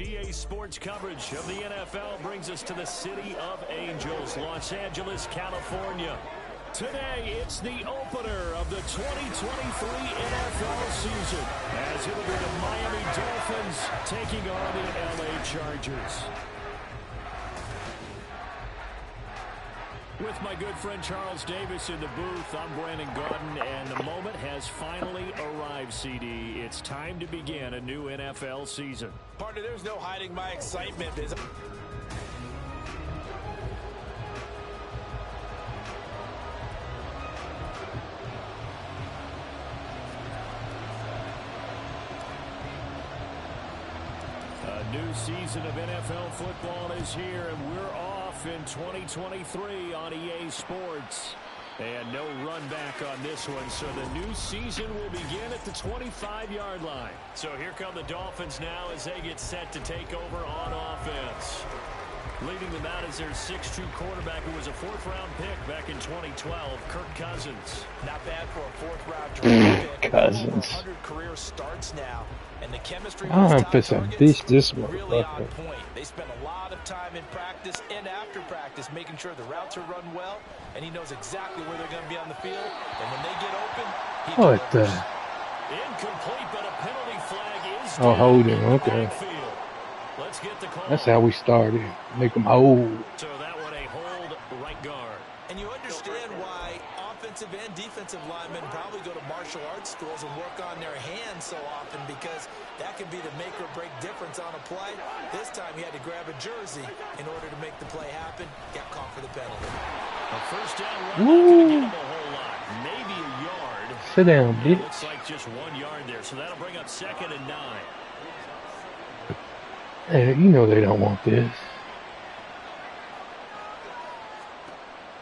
EA Sports coverage of the NFL brings us to the City of Angels, Los Angeles, California. Today, it's the opener of the 2023 NFL season, as it'll be the Miami Dolphins taking on the LA Chargers. With my good friend Charles Davis in the booth, I'm Brandon Gaudin, and the moment has finally arrived, CD. It's time to begin a new NFL season. Partner, there's no hiding my excitement. A new season of NFL football is here, and we're off in 2023 on EA Sports. And no run back on this one, so the new season will begin at the 25-yard line. So here come the Dolphins now as they get set to take over on offense. Leading them out is their 6'2 quarterback who was a fourth-round pick back in 2012, Kirk Cousins. Not bad for a fourth-round draft pick. Cousins. 100 career starts now, and the chemistry I'm with gonna his top put some bitch targets this really on motherfucker. point. They spend a lot of time in practice and after practice making sure the routes are run well, and he knows exactly where they're going to be on the field. And when they get open, he What the? delivers. Incomplete, but a penalty flag is Oh, holding. in the Okay. backfield. Let's get the call. That's how we started. Make them hold. So that one a hold right guard. And you understand why offensive and defensive linemen probably go to martial arts schools and work on their hands so often, because that can be the make or break difference on a play. This time he had to grab a jersey in order to make the play happen. Got caught for the penalty. A first down run, not going to get him a whole lot. Maybe a yard. Sit down, It bitch. looks like just 1 yard there, so that'll bring up 2nd and 9. Hey, you know they don't want this.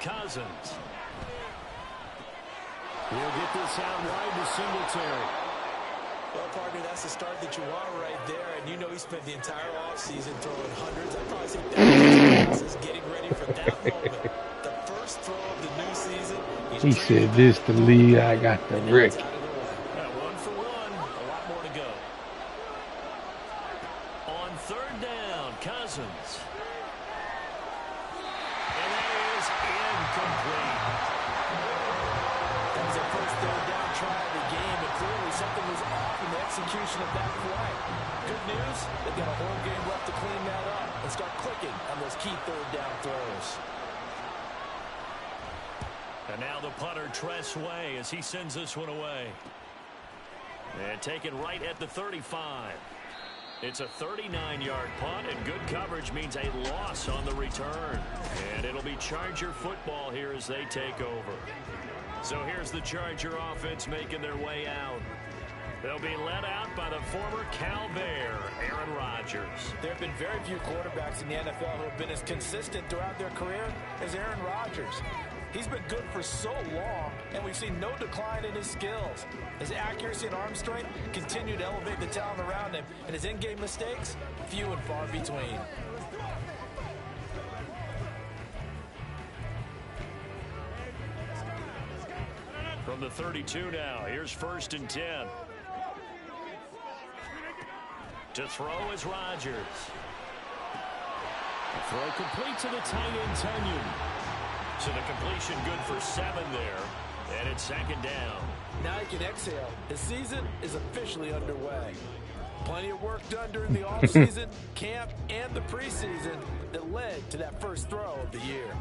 Cousins. He'll get this out wide to Singletary. Well, partner, that's the start that you want right there. And you know he spent the entire offseason throwing hundreds. I'd probably say thousands of passes getting ready for that moment. The first throw of the new season. He said, "This the lead I got the Rick." 1 for 1. A lot more to go. On 3rd down, Cousins. And that is incomplete. That was their first third down try of the game, and clearly something was off in the execution of that play. Good news, they've got a whole game left to clean that up and start clicking on those key third down throws. And now the punter, Tress Way, as he sends this one away. And taken right at the 35. It's a 39-yard punt, and good coverage means a loss on the return. And it'll be Charger football here as they take over. So here's the Charger offense making their way out. They'll be led out by the former Cal Bear, Aaron Rodgers. There have been very few quarterbacks in the NFL who have been as consistent throughout their career as Aaron Rodgers. He's been good for so long, and we've seen no decline in his skills. His accuracy and arm strength continue to elevate the talent around him, and his in-game mistakes, few and far between. From the 32 now, here's 1st and 10. To throw is Rodgers. The throw complete to the tight end, Tunyon. So the completion good for 7 there. And it's 2nd down. Now he can exhale. His season is officially underway. Plenty of work done during the offseason, camp, and the preseason that led to that first throw of the year.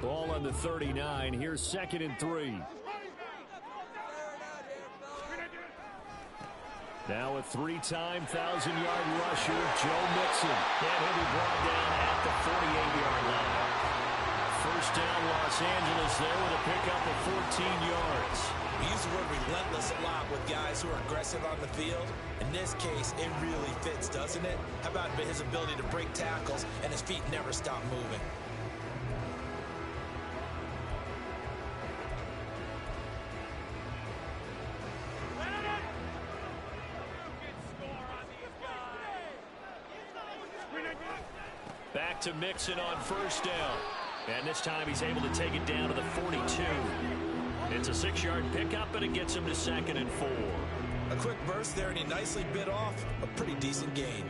Ball on the 39. Here's 2nd and 3. Now a 3-time 1,000-yard rusher, Joe Mixon. And he'll be brought down at the 48-yard line. First down, Los Angeles there with a pickup of 14 yards. We use the word relentless a lot with guys who are aggressive on the field. In this case, it really fits, doesn't it? How about his ability to break tackles and his feet never stop moving? to Mixon on first down. And this time he's able to take it down to the 42. It's a 6-yard pickup, and it gets him to 2nd and 4. A quick burst there, and he nicely bit off a pretty decent gain.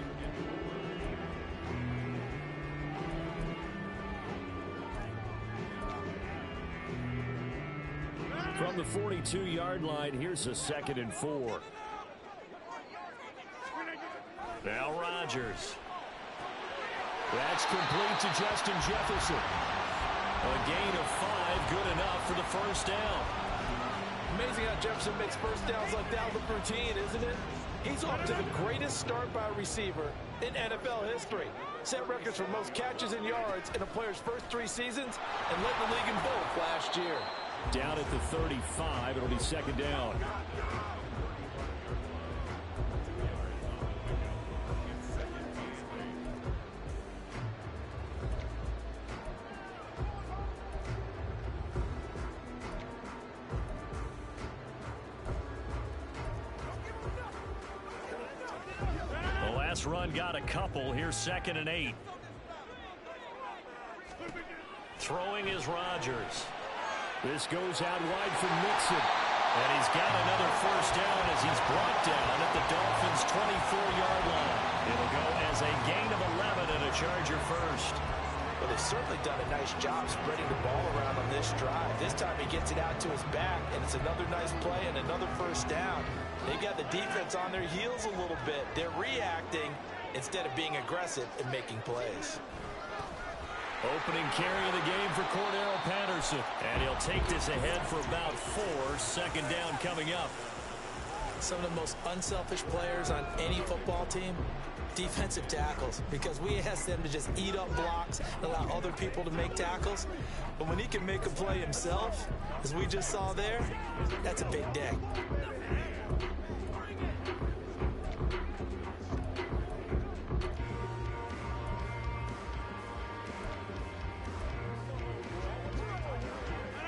From the 42-yard line, here's a 2nd and 4. Now Rodgers. That's complete to Justin Jefferson. A gain of 5, good enough for the first down. Amazing how Jefferson makes first downs like that look routine, isn't it? He's off to the greatest start by a receiver in NFL history. Set records for most catches and yards in a player's first 3 seasons and led the league in both last year. Down at the 35, it'll be 2nd down. The last run got a couple. Here's 2nd and 8. Throwing is Rodgers. This goes out wide for Mixon. And he's got another first down as he's brought down at the Dolphins' 24-yard line. It'll go as a gain of 11 and a Charger first. Well, they've certainly done a nice job spreading the ball around on this drive. This time he gets it out to his back, and it's another nice play and another first down. They've got the defense on their heels a little bit. They're reacting instead of being aggressive and making plays. Opening carry of the game for Cordero Patterson. And he'll take this ahead for about 4. 2nd down coming up. Some of the most unselfish players on any football team, defensive tackles, because we ask them to just eat up blocks and allow other people to make tackles. But when he can make a play himself, as we just saw there, that's a big day.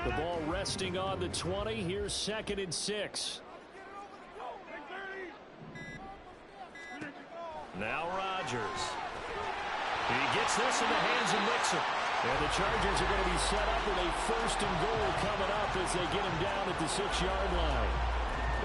The ball resting on the 20. Here's 2nd and 6. Now Rodgers. He gets this in the hands of Mixon. And the Chargers are going to be set up with a 1st and goal coming up as they get him down at the 6-yard line.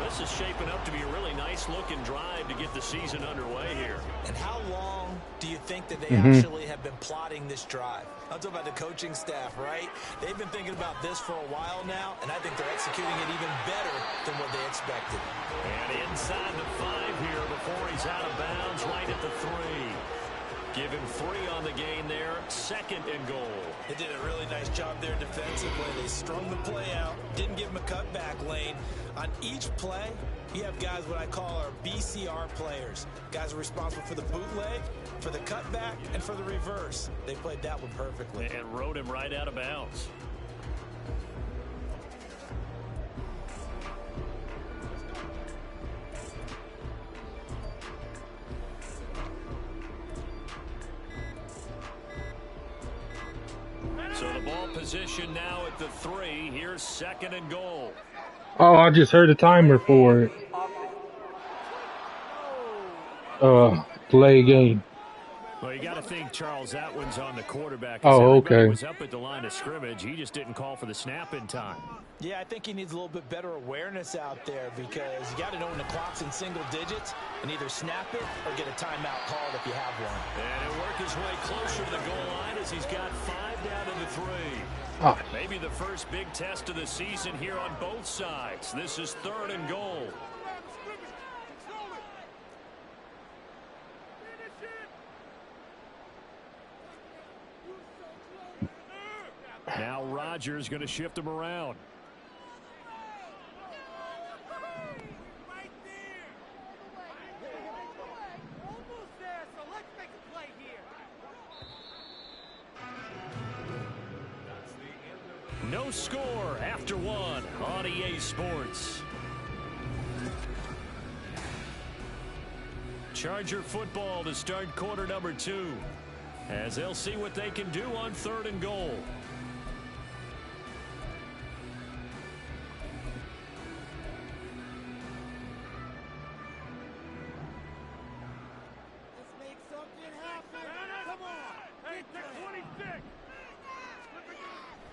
This is shaping up to be a really nice-looking drive to get the season underway here. And how long do you think that they actually have been plotting this drive? I'm talking about the coaching staff, right? They've been thinking about this for a while now, and I think they're executing it even better than what they expected. And inside the 5 here before he's out of bounds, right at the 3. Give him 3 on the gain there. 2nd and goal. They did a really nice job there defensively. They strung the play out, didn't give him a cutback lane. On each play, you have guys what I call our BCR players. Guys are responsible for the bootleg, for the cutback, and for the reverse. They played that one perfectly. And rode him right out of bounds. So the ball position now at the 3. Here's 2nd and goal. Oh, I just heard a timer for it. Play game. Well, you got to think, Charles, that one's on the quarterback. Oh, okay. He was up at the line of scrimmage. He just didn't call for the snap in time. Yeah, I think he needs a little bit better awareness out there because you got to know when the clock's in single digits and either snap it or get a timeout called if you have one. And he'll work his way closer to the goal line as he's got 5 down to the 3. Oh. Maybe the first big test of the season here on both sides. This is 3rd and goal. Now Rodgers going to shift him around. No score after 1 on EA Sports. Charger football to start quarter number 2 as they'll see what they can do on 3rd and goal.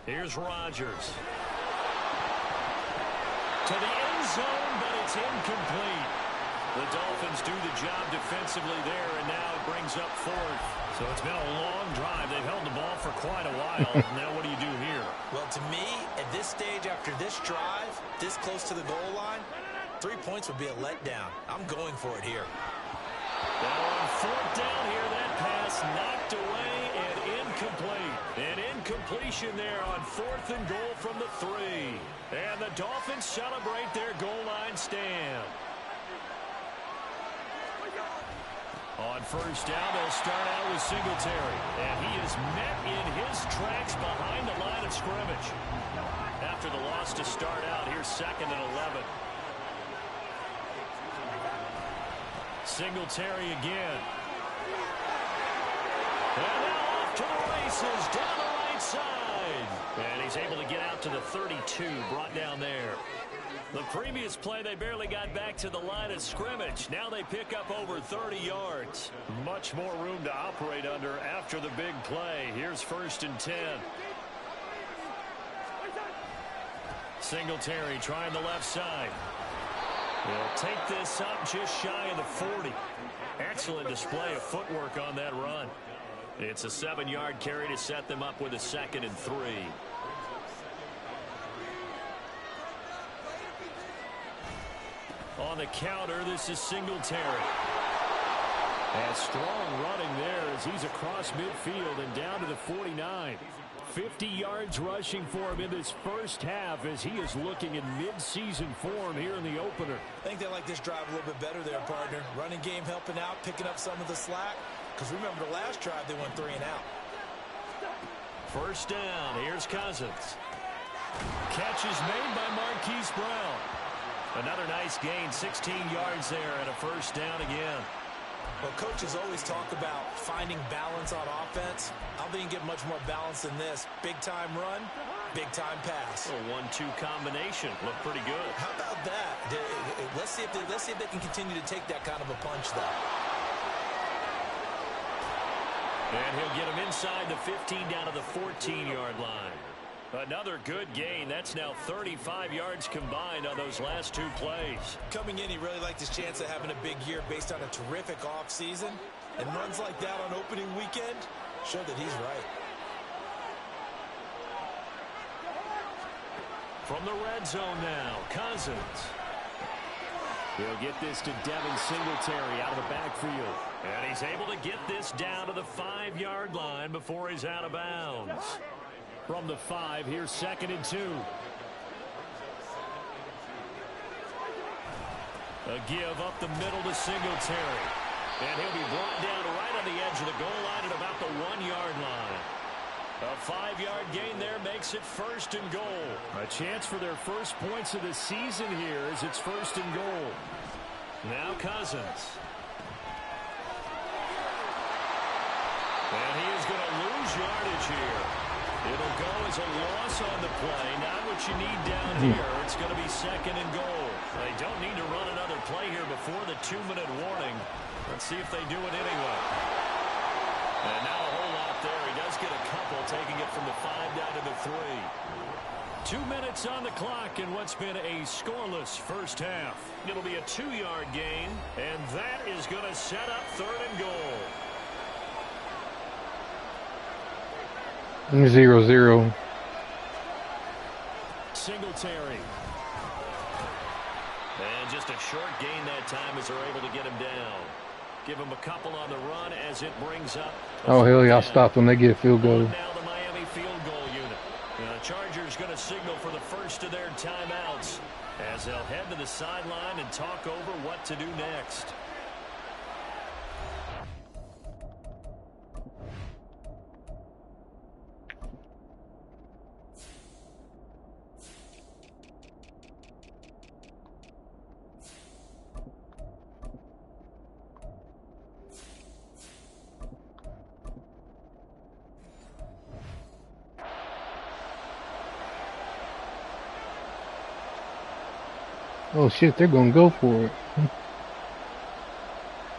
Here's Rodgers. To the end zone, but it's incomplete. The Dolphins do the job defensively there, and now it brings up fourth. So it's been a long drive. They've held the ball for quite a while. Now what do you do here? Well, to me, at this stage after this drive, this close to the goal line, 3 points would be a letdown. I'm going for it here. Now on fourth down here, that pass knocked away and incomplete. An incompletion there on 4th and goal from the 3. And the Dolphins celebrate their goal line stand. On first down, they'll start out with Singletary. And he is met in his tracks behind the line of scrimmage. After the loss to start out, here's 2nd and 11. Singletary again. And now off to the races, down the right side. And he's able to get out to the 32, brought down there. The previous play, they barely got back to the line of scrimmage. Now they pick up over 30 yards. Much more room to operate under after the big play. Here's 1st and 10. Singletary trying the left side. He'll take this up just shy of the 40. Excellent display of footwork on that run. It's a 7-yard carry to set them up with a 2nd and 3. On the counter, this is Singletary. And strong running there as he's across midfield and down to the 49. 50 yards rushing for him in this first half as he is looking in mid-season form here in the opener. I think they like this drive a little bit better there, partner. Running game helping out, picking up some of the slack. Because remember the last drive, they went 3 and out. First down, here's Cousins. Catch is made by Marquise Brown. Another nice gain, 16 yards there, and a first down again. Well, coaches always talk about finding balance on offense. I don't think you can get much more balance than this. Big-time run, big-time pass. A 1-2 combination. Looked pretty good. How about that? Let's see if they can continue to take that kind of a punch, though. And he'll get him inside the 15 down to the 14-yard line. Another good gain. That's now 35 yards combined on those last 2 plays. Coming in, he really liked his chance of having a big year based on a terrific offseason. And runs like that on opening weekend show that he's right. From the red zone now, Cousins. He'll get this to Devin Singletary out of the backfield. And he's able to get this down to the 5-yard line before he's out of bounds. From the 5, here's 2nd and 2. A give up the middle to Singletary. And he'll be brought down right on the edge of the goal line at about the 1-yard line. A 5-yard gain there makes it 1st and goal. A chance for their first points of the season here as it's 1st and goal. Now Cousins. And he is going to lose yardage here. It'll go as a loss on the play. Not what you need down here. It's going to be 2nd and goal. They don't need to run another play here before the 2-minute warning. Let's see if they do it anyway. And now a whole lot there. He does get a couple, taking it from the 5 down to the 3. 2 minutes on the clock in what's been a scoreless first half. It'll be a 2-yard gain, and that is going to set up 3rd and goal. 0-0. Singletary. And just a short gain that time as they're able to get him down. Give him a couple on the run as it brings up. Oh, hell yeah, I'll stop them. They get a field goal. Now the Miami field goal unit. The Chargers going to signal for the first of their timeouts as they'll head to the sideline and talk over what to do next. Oh shit, they're gonna go for it.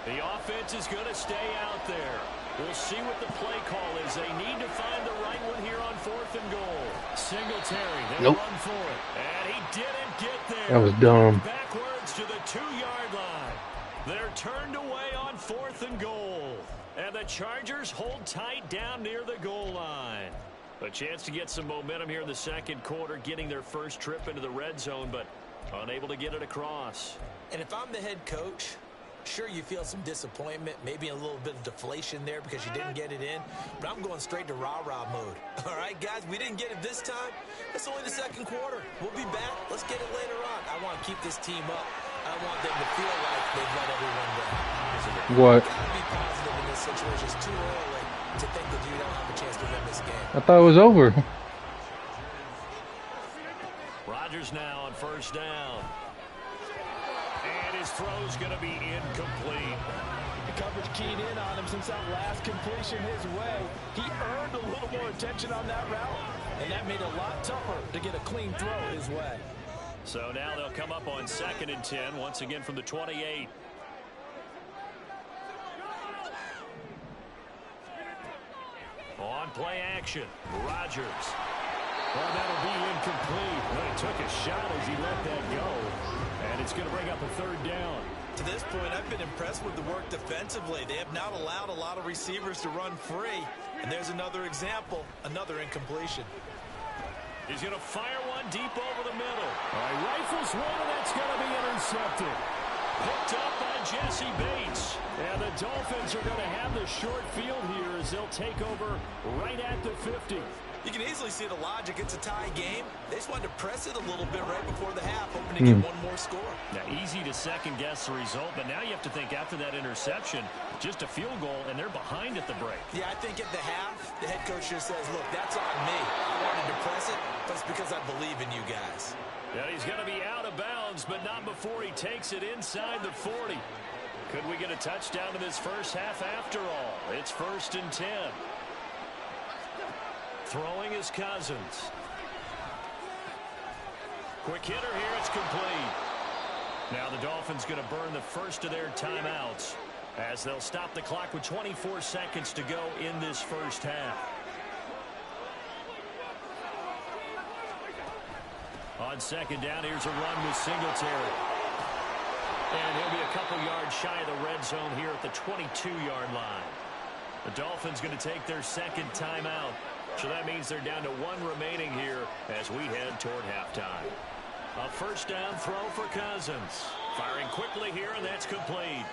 The offense is going to stay out there. We'll see what the play call is. They need to find the right one here on 4th and goal. Singletary. They'll Nope. run for it. And he didn't get there. That was dumb. Backwards to the 2-yard line. They're turned away on 4th and goal. And the Chargers hold tight down near the goal line. A chance to get some momentum here in the second quarter, getting their first trip into the red zone, but unable to get it across. And if I'm the head coach, sure, you feel some disappointment, maybe a little bit of deflation there because you didn't get it in, but I'm going straight to rah-rah mode. All right, guys, we didn't get it this time. It's only the second quarter. We'll be back. Let's get it later on. I want to keep this team up. I want them to feel like they've let everyone down. What? Got to be positive in this situation. It's too early to think that you don't have a chance to win this game. I thought it was over. Rodgers now on first down. And his throw's going to be incomplete. The coverage keyed in on him since that last completion his way. He earned a little more attention on that route, and that made it a lot tougher to get a clean throw his way. So now they'll come up on 2nd and 10, once again from the 28. On play action, Rodgers. Well, that'll be incomplete. Well, he took a shot as he let that go. And it's going to bring up a 3rd down. To this point, I've been impressed with the work defensively. They have not allowed a lot of receivers to run free. And there's another example, another incompletion. He's going to fire one deep over the middle. All right, rifles one, and that's going to be intercepted. Picked up by Jesse Bates. And the Dolphins are going to have the short field here as they'll take over right at the 50. You can easily see the logic. It's a tie game. They just wanted to press it a little bit right before the half, hoping to get one more score. Now, easy to second-guess the result, but now you have to think after that interception, just a field goal, and they're behind at the break. Yeah, I think at the half, the head coach just says, look, that's on me. I wanted to press it, but it's because I believe in you guys. Yeah, he's going to be out of bounds, but not before he takes it inside the 40. Could we get a touchdown in this first half after all? It's 1st and 10. Throwing is Cousins. Quick hitter here, it's complete. Now the Dolphins going to burn the first of their timeouts as they'll stop the clock with 24 seconds to go in this first half. On 2nd down, here's a run with Singletary. And he'll be a couple yards shy of the red zone here at the 22-yard line. The Dolphins going to take their 2nd timeout. So that means they're down to 1 remaining here as we head toward halftime. A first down throw for Cousins. Firing quickly here, and that's complete.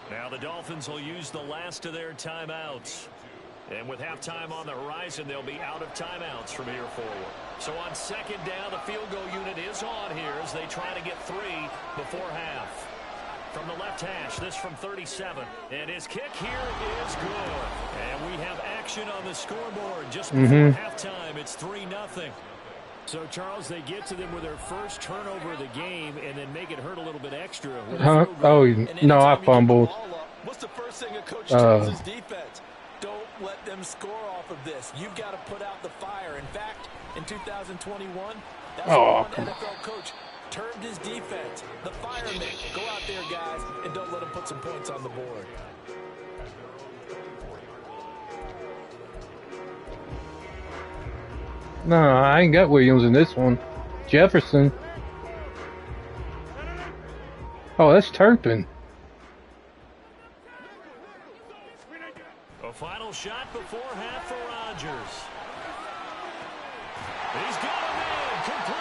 Now the Dolphins will use the last of their timeouts. And with halftime on the horizon, they'll be out of timeouts from here forward. So on 2nd down, the field goal unit is on here as they try to get 3 before half. From the left hash, this from 37. And his kick here is good. And we have action on the scoreboard just before halftime. It's 3-0. So, Charles, they get to them with their first turnover of the game and then make it hurt a little bit extra. Huh? Oh, no, I fumbled. What's the first thing a coach tells his defense? Don't let them score off of this. You've got to put out the fire. In fact, in 2021, that's one NFL coach termed his defense the firemen. Go out there, guys, and don't let them put some points on the board. No, I ain't got Williams in this one. Jefferson. Oh, that's Turpin. A final shot before half for Rodgers. He's got a man complete.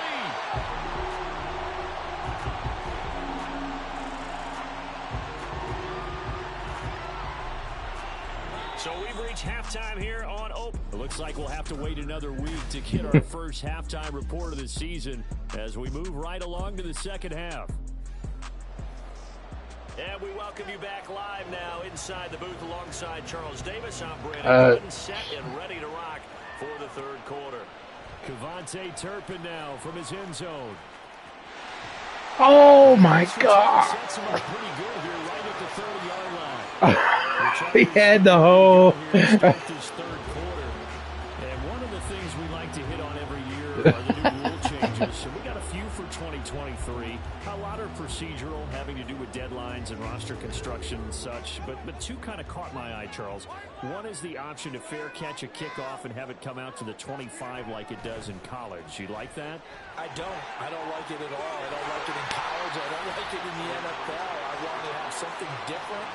So we've reached halftime here on Open. It looks like we'll have to wait another week to get our first halftime report of the season as we move right along to the second half. And we welcome you back live now inside the booth alongside Charles Davis. I'm Brandon, set and ready to rock for the third quarter. Kevontae Turpin now from his end zone. Oh, my God. Sets him up pretty good here right at the 30-yard line. He had the whole. This third quarter. And one of the things we like to hit on every year are the new rule changes. So we got a few for 2023. A lot are procedural, having to do with deadlines and roster construction and such. But two kind of caught my eye, Charles. One is the option to fair catch a kickoff and have it come out to the 25 like it does in college. You like that? I don't. I don't like it at all. I don't like it in college. I don't like it in the NFL. I want to have something different.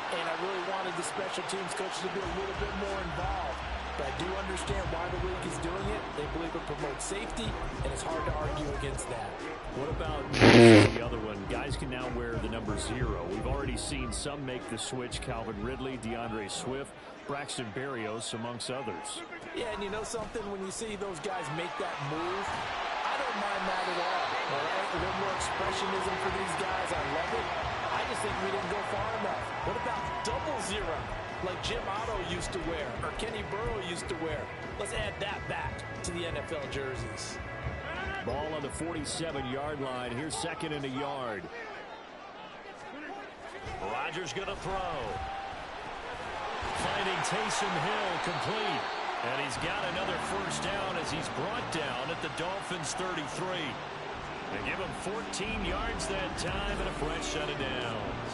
And I really wanted the special teams coaches to be a little bit more involved. But I do understand why the league is doing it. They believe it promotes safety, and it's hard to argue against that. What about the other one? Guys can now wear the number 0. We've already seen some make the switch. Calvin Ridley, DeAndre Swift, Braxton Berrios, amongst others. Yeah, and you know something? When you see those guys make that move, I don't mind that at all. All right? A little more expressionism for these guys. I love it. I just think we didn't go far enough. What about double 0? Like Jim Otto used to wear, or Kenny Burrow used to wear. Let's add that back to the NFL jerseys. Ball on the 47-yard line. Here's second and a yard. Rodgers going to throw. Finding Taysom Hill complete. And he's got another first down as he's brought down at the Dolphins' 33. They give him 14 yards that time and a fresh set of downs.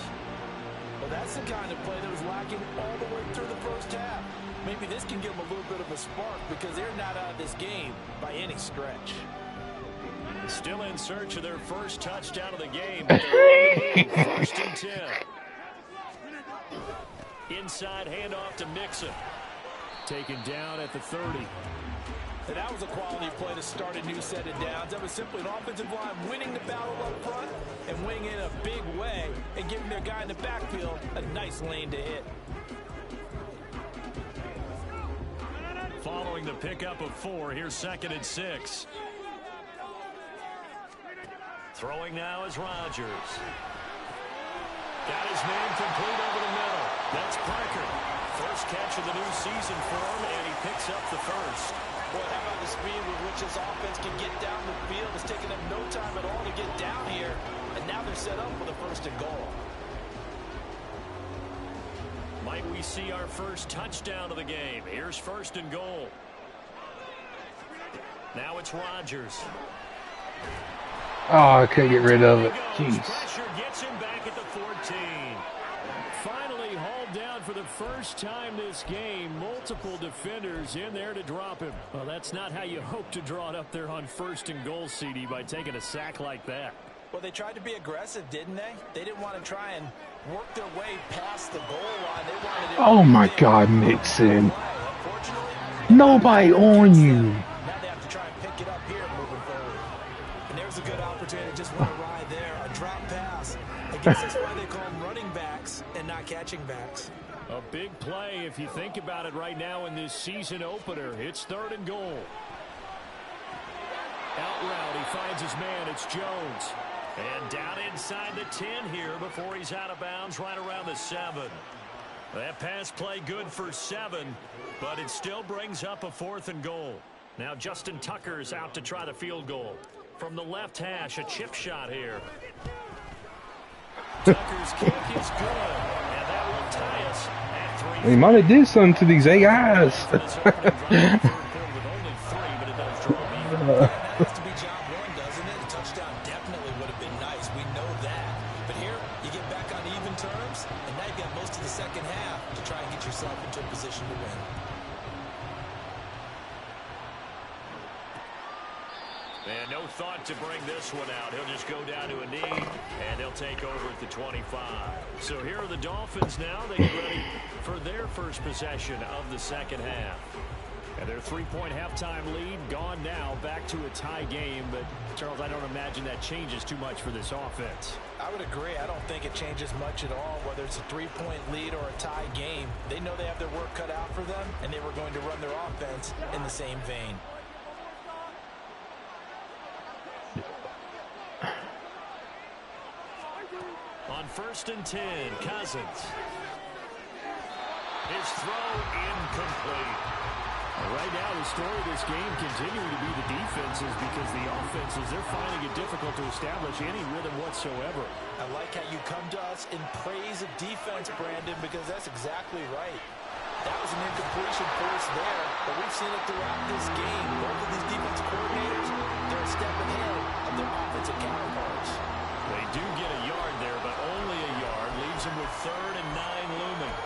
Well, that's the kind of play that was lacking all the way through the first half. Maybe this can give them a little bit of a spark because they're not out of this game by any stretch. Still in search of their first touchdown of the game. But they're first and 10. Inside handoff to Mixon. Taken down at the 30. And that was a quality play to start a new set of downs. That was simply an offensive line winning the battle up front and winning in a big way and giving their guy in the backfield a nice lane to hit. Following the pickup of 4, here's second and 6. Throwing now is Rodgers. Got his man complete over the middle. That's Parker. First catch of the new season for him, and he picks up the first. Boy, how about the speed with which this offense can get down the field? It's taken them no time at all to get down here, and now they're set up for the first and goal. Might we see our first touchdown of the game? Here's first and goal. Now it's Rodgers. Oh, I couldn't get rid of it. Jeez. Pressure gets him back at the 14. Finally hauled down for the first time this game. Multiple defenders in there to drop him. Well, that's not how you hope to draw it up there on first and goal, CD, by taking a sack like that. Well, they tried to be aggressive, didn't they? They didn't want to try and work their way past the goal line. They wanted to. Oh my God, Mixon. Nobody on you. Now they have to try and pick it up here moving forward. And there's a good opportunity to just run a ride there. A drop pass. I guess that's why they call them running backs and not catching backs. A big play if you think about it right now in this season opener. It's third and goal. Out route, he finds his man. It's Jones. And down inside the 10 here before he's out of bounds right around the 7. That pass play good for 7, but it still brings up a 4th and goal. Now Justin Tucker's out to try the field goal. From the left hash, a chip shot here. Tucker's kick is good, and that will tie us at 3. He might have did something to these AIs. And no thought to bring this one out. He'll just go down to a knee, and they'll take over at the 25. So here are the Dolphins now. They get ready for their first possession of the second half. And their 3-point halftime lead gone now, back to a tie game. But, Charles, I don't imagine that changes too much for this offense. I would agree. I don't think it changes much at all, whether it's a 3-point lead or a tie game. They know they have their work cut out for them, and they were going to run their offense in the same vein. On 1st and 10, Cousins. His throw incomplete. Right now, the story of this game continuing to be the defenses, because the offenses, they're finding it difficult to establish any rhythm whatsoever. I like how you come to us in praise of defense, Brandon, because that's exactly right. That was an incompletion force there, but we've seen it throughout this game. Both of these defense coordinators, they're a step ahead of their offensive counterparts. They do get a yard there, but only a yard. Leaves them with 3rd and 9 looming.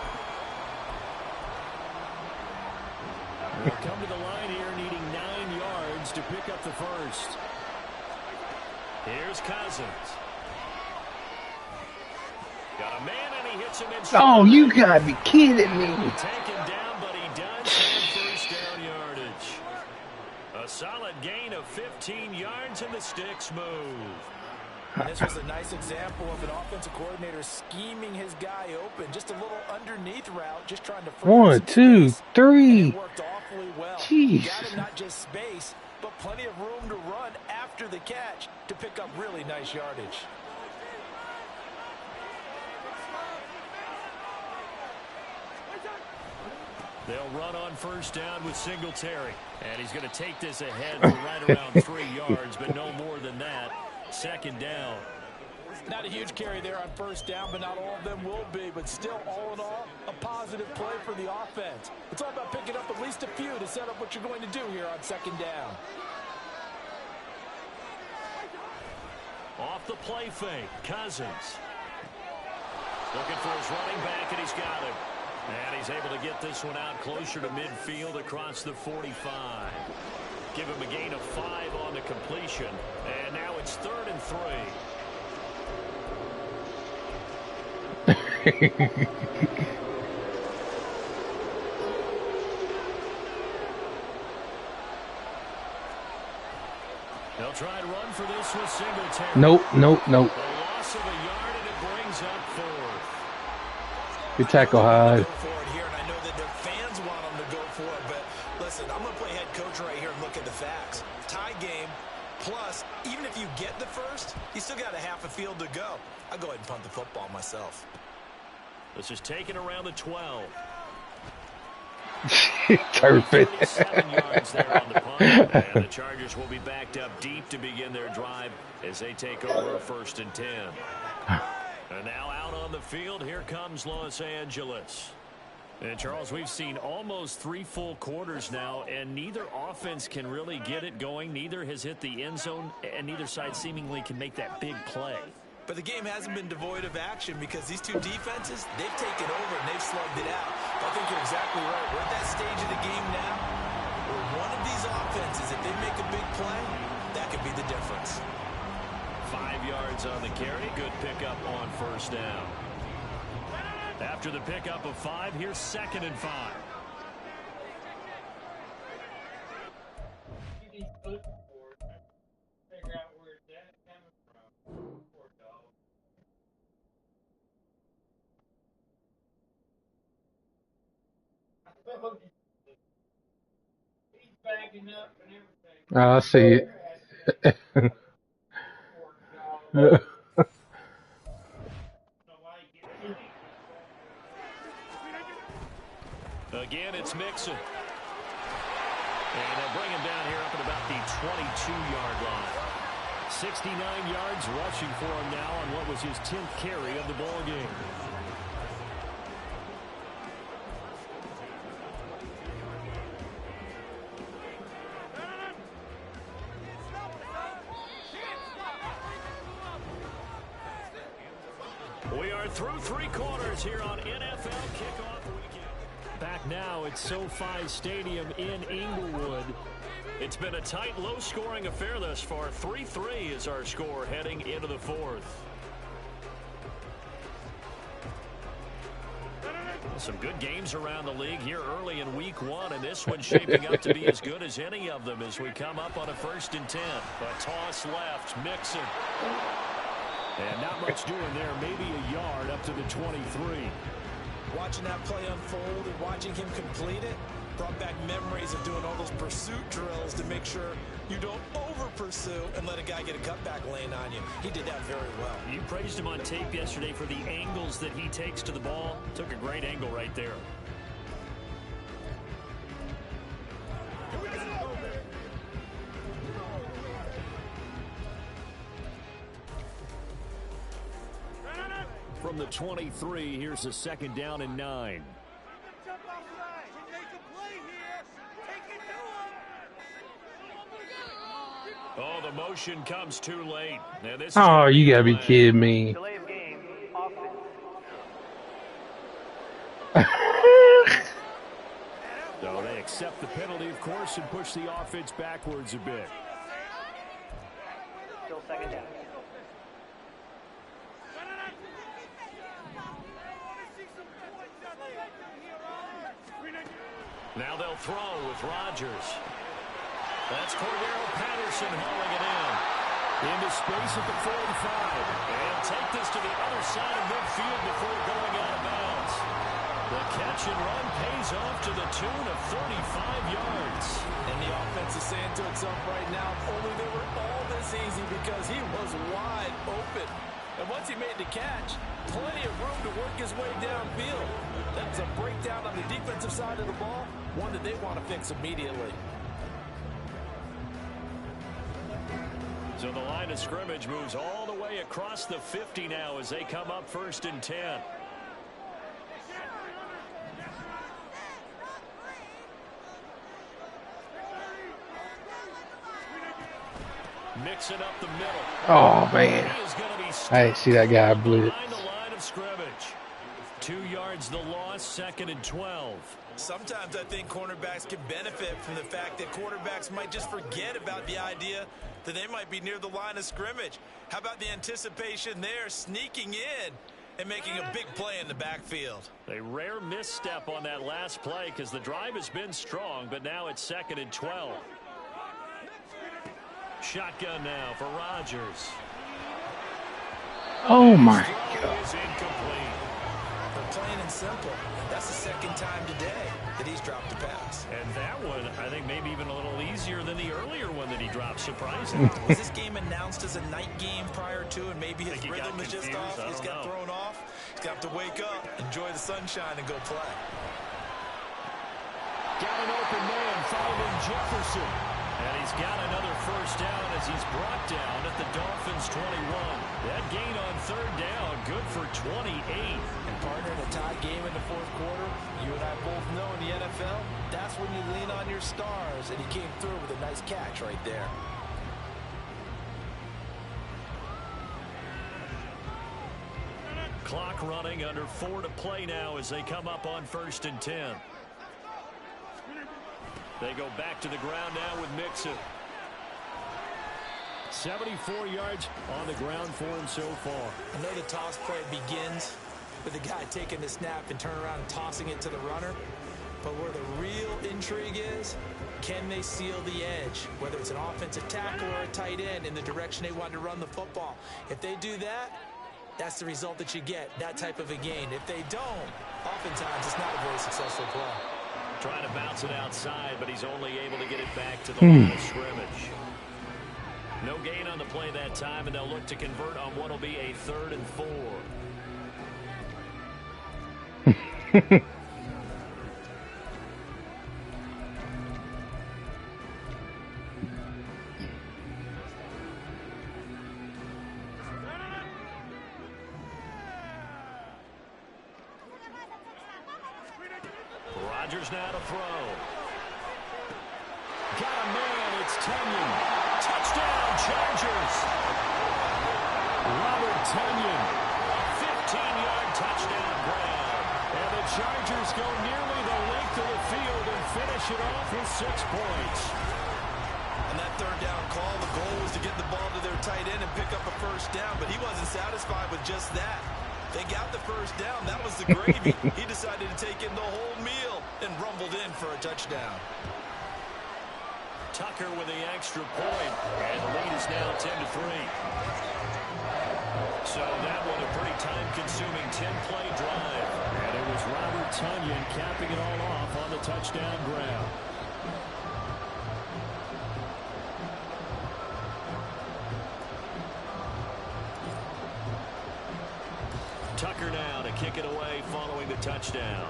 They'll come to the line here needing 9 yards to pick up the first. Here's Cousins. Got a man and he hits him in. Oh, you gotta be kidding me. Taken down, but he does have first down yardage. A solid gain of 15 yards and the sticks move. And this was a nice example of an offensive coordinator scheming his guy open. Just a little underneath route, just trying to... 1, 2, 3. It worked awfully well. Jeez. Got him not just space, but plenty of room to run after the catch to pick up really nice yardage. They'll run on first down with Singletary. And he's going to take this ahead for right around 3 yards, but no more than that. 2nd down. Not a huge carry there on first down, but not all of them will be. But still, all in all, a positive play for the offense. It's all about picking up at least a few to set up what you're going to do here on 2nd down. Off the play fake, Cousins. Looking for his running back, and he's got him. And he's able to get this one out closer to midfield across the 45. Give him a gain of 5 on the completion. And now it's 3rd and 3. They'll try and run for this with Singletary. Nope. A loss of a yard, and it brings up 4th. Good tackle, Hyde. Go for it here, and I know that their fans want them to go for it, but listen, I'm going to play head coach right here and look at the facts. Tie game, plus, even if you get the first, you still got a half a field to go. I'll go ahead and punt the football myself. This is taken around the 12. Perfect. 37 yards there on the punt, and the Chargers will be backed up deep to begin their drive as they take over 1st and 10. And now out on the field, here comes Los Angeles. And Charles, we've seen almost 3 full quarters now, and neither offense can really get it going. Neither has hit the end zone, and neither side seemingly can make that big play. But the game hasn't been devoid of action because these two defenses, they've taken over and they've slugged it out. I think you're exactly right. We're at that stage of the game now where one of these offenses, if they make a big play, that could be the difference. 5 yards on the carry. Good pickup on first down. After the pickup of 5, here's 2nd and 5. I see it. Again, it's Mixon. And they'll bring him down here up at about the 22-yard line. 69 yards rushing for him now on what was his 10th carry of the ball game. We are through 3 quarters here on NFL Kickoff Weekend. Back now at SoFi Stadium in Inglewood. It's been a tight, low-scoring affair thus far. 3-3 is our score heading into the 4th. Some good games around the league here early in week 1, and this one's shaping up to be as good as any of them as we come up on a 1st and 10. A toss left, Mixon. And not much doing there, maybe a yard up to the 23. Watching that play unfold and watching him complete it brought back memories of doing all those pursuit drills to make sure you don't over-pursue and let a guy get a cutback lane on you. He did that very well. You praised him on tape yesterday for the angles that he takes to the ball. Took a great angle right there. From the 23, here's a 2nd down and 9. Oh, the motion comes too late. Now, this is Oh, you gotta be kidding me. Delay of game, offense. So they accept the penalty, of course, and push the offense backwards a bit. Still second down. Now they'll throw with Rodgers. That's Cordero Patterson hauling it in. Into space at the 45. And take this to the other side of midfield before going out of bounds. The catch and run pays off to the tune of 35 yards. And the offense is saying to itself right now, only they were all this easy because he was wide open. And once he made the catch, plenty of room to work his way downfield. That was a breakdown on the defensive side of the ball, one that they want to fix immediately. So the line of scrimmage moves all the way across the 50 now as they come up 1st and 10. Mixing up the middle. Oh, man. I didn't see that guy blitz. Behind the line of scrimmage. 2 yards the loss, 2nd and 12. Sometimes I think cornerbacks can benefit from the fact that quarterbacks might just forget about the idea that they might be near the line of scrimmage. How about the anticipation there, sneaking in and making a big play in the backfield? A rare misstep on that last play because the drive has been strong, but now it's 2nd and 12. Shotgun now for Rodgers. Oh, my God. Is incomplete. Plain and simple. That's the second time today that he's dropped a pass. And that one, I think, maybe even a little easier than the earlier one that he dropped, surprising. Was this game announced as a night game prior to, and maybe his rhythm is just off? He's got thrown off. He's got to wake up, enjoy the sunshine, and go play. Got an open man, finding Jefferson. And he's got another first down as he's brought down at the Dolphins' 21. That gain on 3rd down, good for 28. And partner, in a tie game in the 4th quarter, you and I both know in the NFL, that's when you lean on your stars. And he came through with a nice catch right there. Clock running, under 4 to play now as they come up on 1st and 10. They go back to the ground now with Mixon. 74 yards on the ground for him so far. I know the toss play begins with the guy taking the snap and turning around and tossing it to the runner. But where the real intrigue is, can they seal the edge? Whether it's an offensive tackle or a tight end in the direction they want to run the football. If they do that, that's the result that you get, that type of a gain. If they don't, oftentimes it's not a very successful play. Trying to bounce it outside, but he's only able to get it back to the line of scrimmage. No gain on the play that time, and they'll look to convert on what will be a 3rd and 4. Rodgers now to throw. Got a man, it's Tonyan. Touchdown, Chargers. Robert Tonyan, 15-yard touchdown grab. And the Chargers go nearly the length of the field and finish it off with 6 points. On that 3rd down call, the goal was to get the ball to their tight end and pick up a first down, but he wasn't satisfied with just that. They got the first down. That was the gravy. He decided to take in the whole meal and rumbled in for a touchdown. Tucker with the extra point, and the lead is now 10-3. So that one a pretty time-consuming 10-play drive. And it was Robert Tonyan capping it all off on the touchdown grab. Tucker now to kick it away following the touchdown.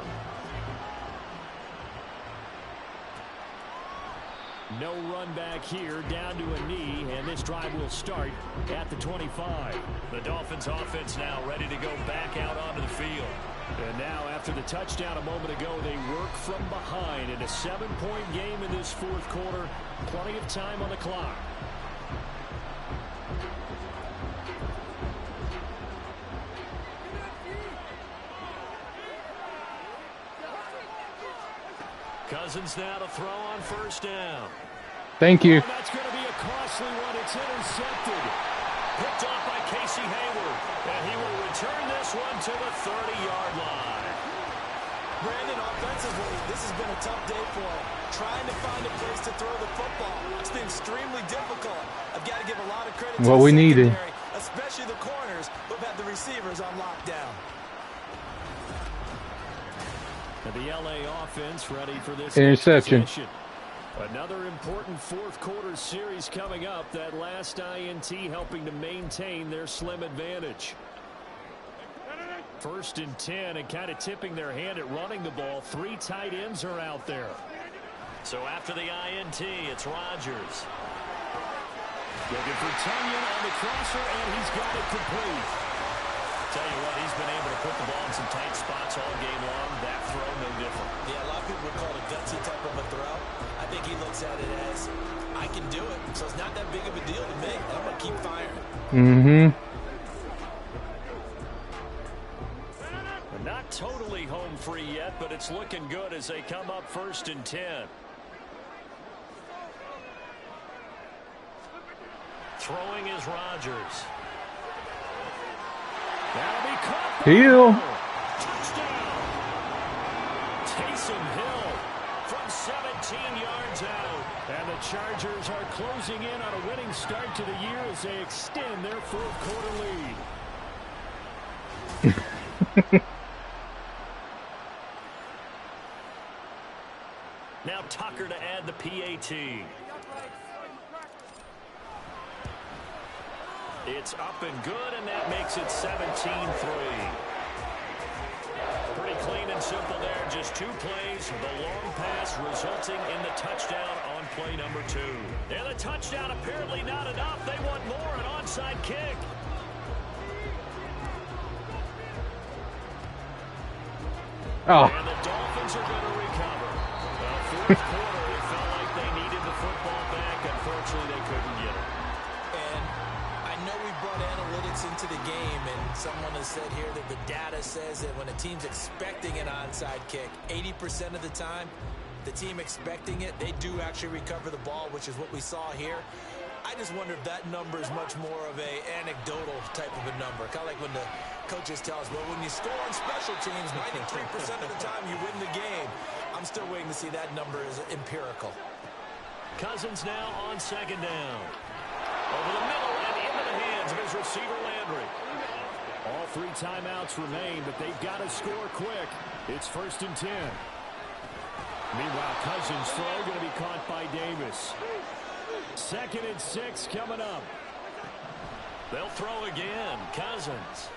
No run back here, down to a knee, and this drive will start at the 25. The Dolphins offense now ready to go back out onto the field. And now after the touchdown a moment ago, they work from behind in a 7-point game in this 4th quarter. Plenty of time on the clock. Cousins now to throw on first down. Thank you. Oh, that's going to be a costly one. It's intercepted. Picked off by Casey Hayward. And he will return this one to the 30-yard line. Brandon, offensively, this has been a tough day for him. Trying to find a place to throw the football. It's been extremely difficult. I've got to give a lot of credit to What the we needed. secondary, especially the corners who've had the receivers on lockdown. And the LA offense ready for this interception. possession. Another important fourth quarter series coming up. That last INT helping to maintain their slim advantage. 1st and 10 and kind of tipping their hand at running the ball. 3 tight ends are out there. So after the INT, it's Rodgers. Looking for Tunyon on the crosser, and he's got it complete. Tell you what, he's been able to put the ball in some tight spots all game long. That throw, no different. Yeah, a lot of people would call it a gutsy type of a throw. I think he looks at it as, I can do it, so it's not that big of a deal to me. I'm going to keep firing. Mm-hmm. Not totally home free yet, but it's looking good as they come up 1st and 10. Throwing is Rodgers. That'll be caught. Hill. Touchdown. Taysom Hill from 17 yards out. And the Chargers are closing in on a winning start to the year as they extend their fourth quarter lead. Now Tucker to add the PAT. It's up and good, and that makes it 17-3. Pretty clean and simple there. Just 2 plays. The long pass resulting in the touchdown on play number 2. And the touchdown apparently not enough. They want more, an onside kick. Oh. And the Dolphins are going to recover. Well, fourth quarter, it felt like they needed the football back. Unfortunately, they couldn't get it. And I know we brought analytics into the game, and someone has said here that the data says that when a team's expecting an onside kick, 80% of the time, the team expecting it, they do actually recover the ball, which is what we saw here. I just wonder if that number is much more of a anecdotal type of a number. Kind of like when the coaches tell us, well, when you score on special teams, 93% of the time you win the game. I'm still waiting to see that number is empirical. Cousins now on 2nd down. Over the middle and into the hands of his receiver Landry. All 3 timeouts remain, but they've got to score quick. It's 1st and 10. Meanwhile, Cousins' throw going to be caught by Davis. 2nd and 6 coming up. They'll throw again. Cousins.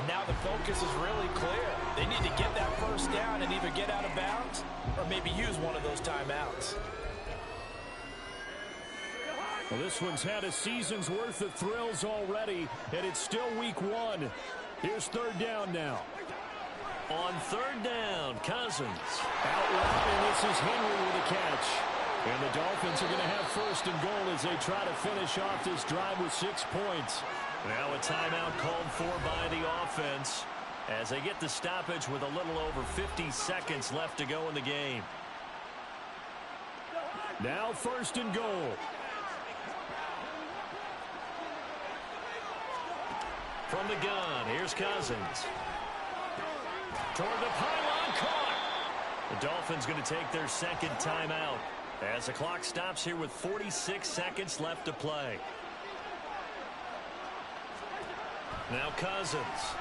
Now the focus is really clear. They need to get that first down and either get out of bounds or maybe use one of those timeouts. Well, this one's had a season's worth of thrills already, and it's still week 1. Here's 3rd down now. On 3rd down, Cousins. Out loud, and this is Henry with a catch. And the Dolphins are going to have 1st and goal as they try to finish off this drive with 6 points. Now a timeout called for by the offense as they get the stoppage with a little over 50 seconds left to go in the game. Now 1st and goal. From the gun, here's Cousins. Toward the pylon, caught. The Dolphins going to take their 2nd timeout as the clock stops here with 46 seconds left to play. Now Cousins.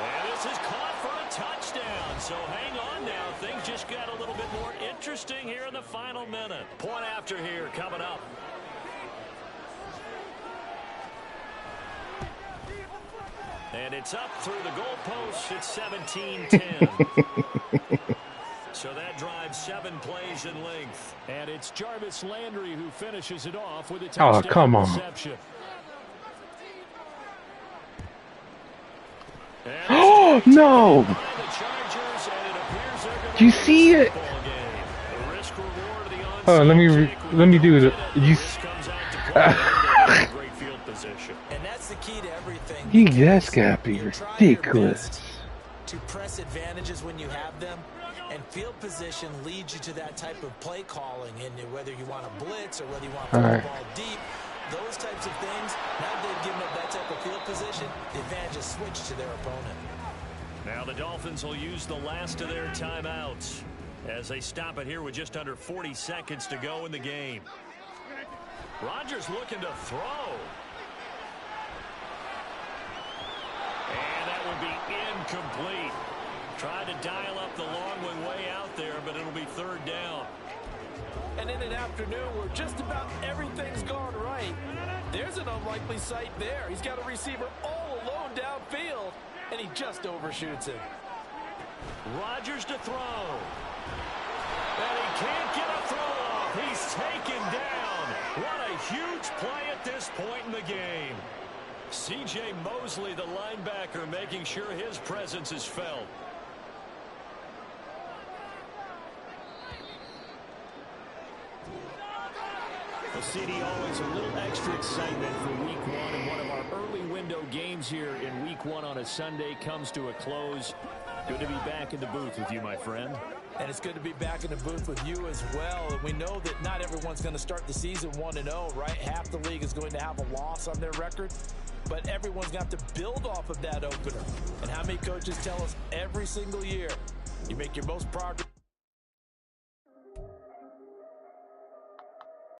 And this is caught for a touchdown. So hang on now. Things just got a little bit more interesting here in the final minute. Point after here coming up. And it's up through the goalposts. It's 17-10. So that drives 7 plays in length. And it's Jarvis Landry who finishes it off with a touchdown reception. Oh, no. Do you see it? reward of the onside Oh, kick. let me do the. You. This comes out to play. Great field position. And that's the key to everything. That's gotta be You try your ridiculous. best to press advantages when you have them, and field position leads you to that type of play calling, and whether you want to blitz or whether you want to put the ball deep, those types of things. Now they've given up that type of field position, the advantage is switched to their opponent. Now the Dolphins will use the last of their timeouts as they stop it here with just under 40 seconds to go in the game. Rodgers looking to throw. And that will be incomplete. Tried to dial up the long one way out there, but it'll be third down. And in an afternoon where just about everything's gone right, there's an unlikely sight there. He's got a receiver all alone downfield, and he just overshoots him. Rodgers to throw. And he can't get a throw off. He's taken down. What a huge play at this point in the game. C.J. Mosley, the linebacker, making sure his presence is felt. Well, CD, always a little extra excitement for week one, and one of our early window games here in week one on a Sunday comes to a close. Good to be back in the booth with you, my friend. And it's good to be back in the booth with you as well. And we know that not everyone's going to start the season 1-0, right? Half the league is going to have a loss on their record. But everyone's got to build off of that opener. And how many coaches tell us every single year, you make your most progress